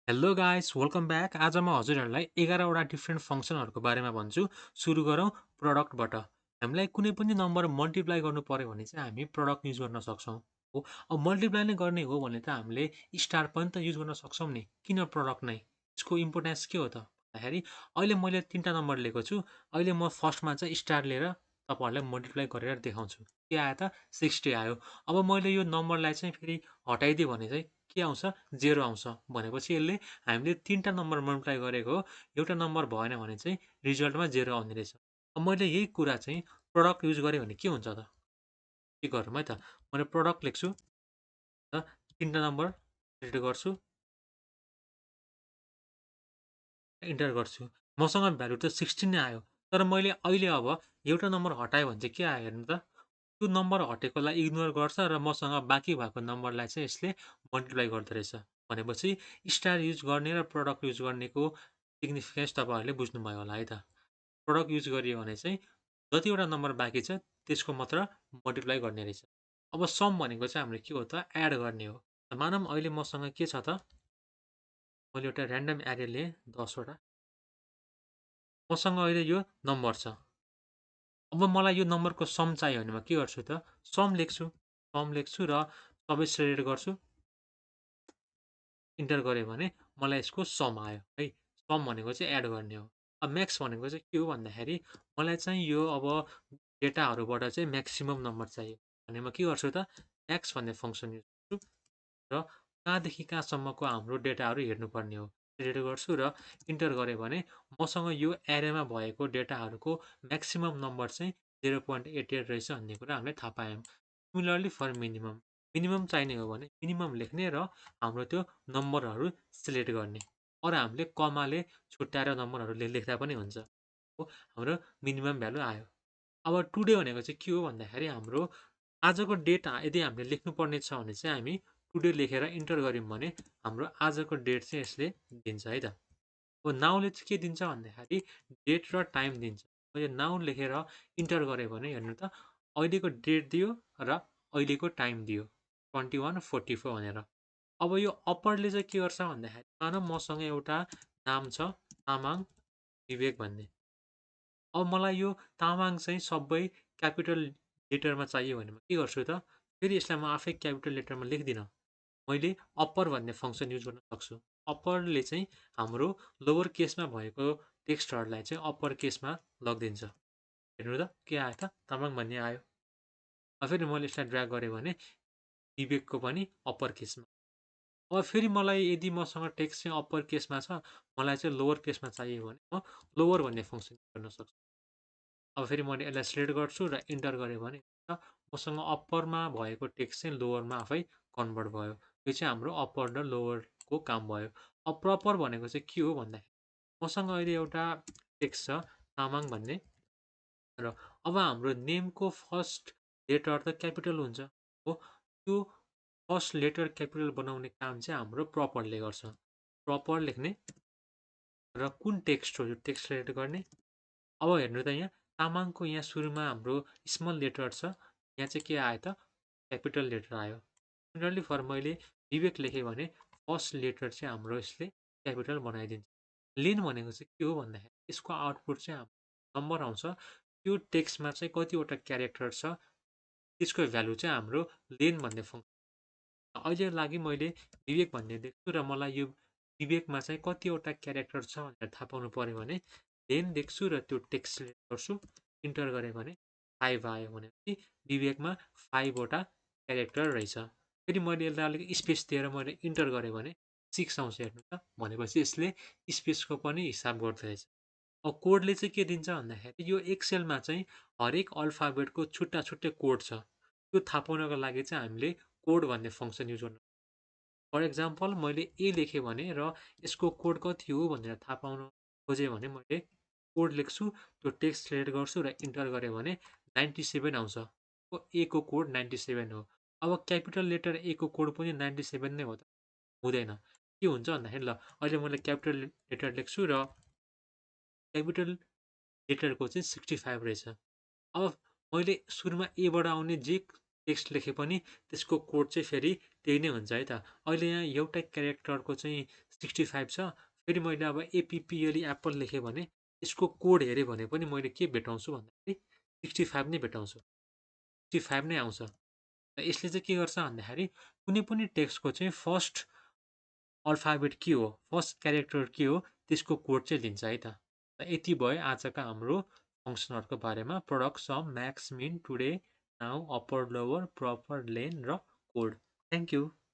Hello guys welcome back. आज म हजुरहरूलाई 11वटा डिफ्रेन्ट फङ्सनहरूको बारेमा भन्छु। सुरु गरौँ प्रडक्टबाट। हामीलाई कुनै पनि नम्बर मल्टिप्लाई गर्नु पर्यो भने चाहिँ हामी प्रडक्ट युज गर्न सक्छौँ। हो, अब मल्टिप्लाई नै गर्ने हो भने त हामीले स्टार पनि त युज गर्न सक्छौँ नि, किन प्रडक्ट नै? यसको इम्पोर्टेन्स के हो त भन्दाखेरि अहिले मैले 3टा नम्बर लिएको छु। अहिले म फर्स्टमा चाहिँ स्टार लिएर तपाईँहरूलाई मल्टिप्लाई गरेर देखाउँछु। के आयो त? 60 आयो। अब मैले यो नम्बरलाई चाहिँ फेरि हटाइदिएँ भने चाहिँ के आउँछ? 0 आउँछ। भनेपछि यसले हामीले 3टा नम्बर मल्टिप्लाई गरेको हो, एउटा नम्बर भएन भने चाहिँ रिजल्टमा 0 आउने रहेछ। अब मैले यही कुरा चाहिँ प्रडक्ट युज गरेँ भने के हुन्छ त? के गरौँ है त? मैले प्रडक्ट लेख्छु र 3टा नम्बर सिलेक्ट गर्छु, इन्टर गर्छु। मसँग भ्यालु त 16 नै आयो। तर मैले अहिले अब एउटा नम्बर हटाएँ भने चाहिँ के आयो हेर्नु त? त्यो नम्बर हटेकोलाई इग्नोर गर्छ र मसँग बाँकी भएको नम्बरलाई चाहिँ यसले मल्टिप्लाई गर्दो रहेछ। भनेपछि स्टार युज गर्ने र प्रडक्ट युज गर्नेको सिग्निफिकेन्स तपाईँहरूले बुझ्नुभयो होला है त। प्रडक्ट युज गरियो भने चाहिँ जतिवटा नम्बर बाँकी छ त्यसको मात्र मल्टिप्लाई गर्ने रहेछ। अब सम भनेको चाहिँ हाम्रो के हो त? एड गर्ने हो। मानौँ अहिले मसँग के छ त? मैले एउटा र्यान्डम एरे लिएँ 10 वटा। मसँग अहिले यो नम्बर छ। अब मलाई यो नम्बरको सम चाहियो भने म के गर्छु त? सम लेख्छु र सबै सिलेक्ट गर्छु, इन्टर गरेँ भने मलाई यसको सम आयो है। सम भनेको चाहिँ एड गर्ने हो। अब म्याक्स भनेको चाहिँ के हो भन्दाखेरि मलाई चाहिँ यो अब डेटाहरूबाट चाहिँ म्याक्सिमम नम्बर चाहियो भने म के गर्छु त? म्याक्स भन्ने फङ्सन युज गर्छु र कहाँदेखि कहाँसम्मको हाम्रो डेटाहरू हेर्नुपर्ने हो। सिलेक्ट गर्छु र इन्टर गरेँ भने मसँग यो एरेमा भएको डेटाहरूको म्याक्सिमम नम्बर चाहिँ 0.88 रहेछ भन्ने कुरा हामीले थाहा पायौँ। Similarly for minimum. मिनिमम चाहिने हो भने मिनिमम लेख्ने र हाम्रो त्यो नम्बरहरू सिलेक्ट गर्ने। अरू हामीले कमाले छुट्याएर नम्बरहरू लेख्दा पनि हुन्छ। हो, हाम्रो मिनिमम भ्यालु आयो। अब टुडे भनेको चाहिँ के हो भन्दाखेरि हाम्रो आजको डेट यदि हामीले लेख्नुपर्ने छ भने चाहिँ हामी टुडे लेखेर इन्टर गऱ्यौँ भने हाम्रो आजको डेट चाहिँ यसले दिन्छ है त। अब नाउले चाहिँ के दिन्छ भन्दाखेरि डेट र टाइम दिन्छ। मैले नाउ लेखेर इन्टर गरेँ भने हेर्नु त अहिलेको डेट दियो र अहिलेको टाइम दियो 21:44 भनेर। अब यो अप्परले चाहिँ के गर्छ भन्दाखेरि मानौँ मसँग एउटा नाम छ तामाङ विवेक भन्ने। अब मलाई यो तामाङ चाहिँ सबै क्यापिटल लेटरमा चाहियो भने म के गर्छु त? फेरि यसलाई म आफै क्यापिटल लेटरमा लेख्दिनँ। मैले अप्पर भन्ने फङ्सन युज गर्न सक्छु। अप्परले चाहिँ हाम्रो लोवर केसमा भएको टेक्स्टहरूलाई चाहिँ अप्पर केसमा लगिदिन्छ। हेर्नु त के आयो त? तामाङ भन्ने आयो। अब फेरि मैले यसलाई ड्र्याग गरेँ भने विवेकको पनि अप्पर केसमा। अब फेरि मलाई यदि मसँग टेक्स्ट चाहिँ अप्पर केसमा छ, मलाई चाहिँ लोवर केसमा चाहियो भने म लोवर भन्ने फङ्सन युज गर्न सक्छु। अब फेरि मैले यसलाई सिलेक्ट गर्छु र इन्टर गरेँ भने मसँग अप्परमा भएको टेक्स्ट चाहिँ लोवरमा आफै कन्भर्ट भयो। यो चाहिँ हाम्रो अप्पर र लोवरको काम भयो। अब प्रपर भनेको चाहिँ के हो भन्दाखेरि मसँग अहिले एउटा टेक्स्ट छ तामाङ भन्ने र अब हाम्रो नेमको फर्स्ट लेटर त क्यापिटल हुन्छ। हो, त्यो फर्स्ट लेटर क्यापिटल बनाउने काम चाहिँ हाम्रो प्रपरले गर्छ। प्रपर लेख्ने र कुन टेक्स्ट हो यो टेक्स्ट सिलेक्ट गर्ने। अब हेर्नु त यहाँ तामाङको यहाँ सुरुमा हाम्रो स्मल लेटर छ। यहाँ चाहिँ के आयो त? क्यापिटल लेटर आयो। सिमिलरली फर मैले विवेक लेखेँ भने फर्स्ट लेटर चाहिँ हाम्रो यसले क्यापिटल बनाइदिन्छ। लेन भनेको चाहिँ के हो भन्दाखेरि यसको आउटपुट चाहिँ हाम्रो नम्बर आउँछ। त्यो टेक्स्टमा चाहिँ कतिवटा क्यारेक्टर छ त्यसको भ्यालु चाहिँ हाम्रो लेन भन्ने अहिलेको लागि मैले विवेक भन्ने लेख्छु र मलाई यो विवेकमा चाहिँ कतिवटा क्यारेक्टर छ भनेर थाहा पाउनु पऱ्यो भने लेन लेख्छु र त्यो टेक्स्ट सिलेक्ट गर्छु, इन्टर गरेँ भने 5 आयो भनेपछि विवेकमा 5 वटा क्यारेक्टर रहेछ। फेरि मैले यसलाई अलिक स्पेस दिएर मैले इन्टर गरेँ भने 6 आउँछ हेर्नु त। भनेपछि यसले स्पेसको पनि हिसाब गर्दो रहेछ। अब कोडले चाहिँ के दिन्छ भन्दाखेरि यो एक्सेलमा चाहिँ हरेक अल्फाबेटको छुट्टा छुट्टै कोड छ। त्यो थाहा पाउनको लागि चाहिँ हामीले कोड भन्ने फङ्सन युज गर्नु। फर इक्जाम्पल मैले ए लेखेँ भने र यसको कोड कति हो भनेर थाहा पाउन खोजेँ भने मैले कोड लेख्छु, त्यो टेक्स्ट सिलेक्ट गर्छु र इन्टर गरेँ भने 97 आउँछ। ए को कोड 97 हो। अब क्यापिटल लेटर ए को कोड पनि 97 नै हो त? हुँदैन। के हुन्छ भन्दाखेरि ल अहिले मैले क्यापिटल लेटर लेख्छु र क्यापिटल लेटरको चाहिँ 65 रहेछ। अब मैले सुरुमा एबाट आउने जे टेक्स्ट लेखे पनि त्यसको कोड चाहिँ फेरि त्यही नै हुन्छ है त। अहिले यहाँ एउटै क्यारेक्टरको चाहिँ 65 छ। फेरि मैले अब एपिपिएलई एप्पल लेखेँ भने यसको कोड हेरेँ भने पनि मैले के भेटाउँछु भन्दाखेरि 65 नै भेटाउँछु। 65 नै आउँछ। र यसले चाहिँ के गर्छ भन्दाखेरि कुनै पनि टेक्स्टको चाहिँ फर्स्ट अल्फाबेट के हो, फर्स्ट क्यारेक्टर के हो, त्यसको कोड चाहिँ लिन्छ है त। र यति भयो आजका हाम्रो फङ्सनहरूको बारेमा product, sum, max, min, today, now, upper, lower, proper, len र कोड। Thank you.